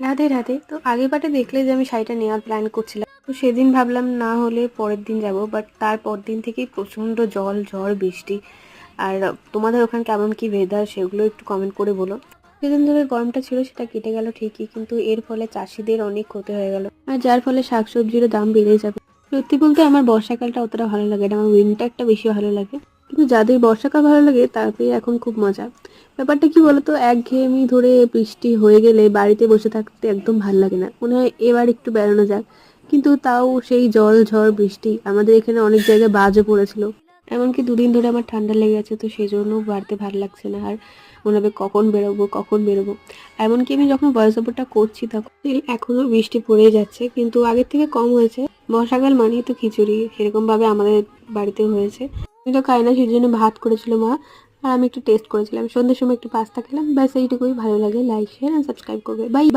রাধে রাধে। তো আগের পাটে দেখলে যে আমি শাড়িটা নেওয়ার প্ল্যান করছিলাম, তো সেদিন ভাবলাম না হলে পরের দিন যাব, বাট তারপর দিন থেকেই প্রচণ্ড জল ঝড় বৃষ্টি। আর তোমাদের ওখানে কেমন কি ওয়েদার সেগুলো একটু কমেন্ট করে বলো। সেদিন ধরে গরমটা ছিল সেটা কেটে গেল ঠিকই, কিন্তু এর ফলে চাষিদের অনেক ক্ষতি হয়ে গেল, আর যার ফলে শাকসবজিরও দাম বেড়ে যাবে। সত্যি বলতে আমার বর্ষাকালটা অতটা ভালো লাগে না, আমার উইন্টারটা বেশি ভালো লাগে। কিন্তু যাদের বর্ষাকাল ভালো লাগে তাদের এখন খুব মজা। ব্যাপারটা কি বলতো, একঘেয়েমি ধরে বৃষ্টি হয়ে গেলে বাড়িতে বসে থাকতে একদম ভাল লাগে না, মনে হয় এবার একটু বেড়ানো যাক। কিন্তু তাও সেই জল ঝড় বৃষ্টি, আমাদের এখানে অনেক জায়গায় বাজও পড়েছিল। এমনকি দুদিন ধরে আমার ঠান্ডা লেগে আছে, তো সেই জন্য বাড়িতে ভালো লাগছে না। আর মনে হবে কখন বেরোবো কখন বেরোবো। এমনকি আমি যখন ভয়েস ওভারটা করছি তখন এখনো বৃষ্টি পড়েই যাচ্ছে, কিন্তু আগের থেকে কম হয়েছে। বর্ষাকাল মানেই তো খিচুড়ি, সেরকম ভাবে আমাদের বাড়িতে হয়েছে। আমি তো খাই না, সেই জন্য ভাত করেছিল মা, আর আমি একটু টেস্ট করেছিলাম। সন্ধ্যের সময় একটু পাস্তা খেলাম, ব্যাস এইটুকুই। ভালো লাগে লাইক শেয়ার এন্ড সাবস্ক্রাইব করবে। Bye bye.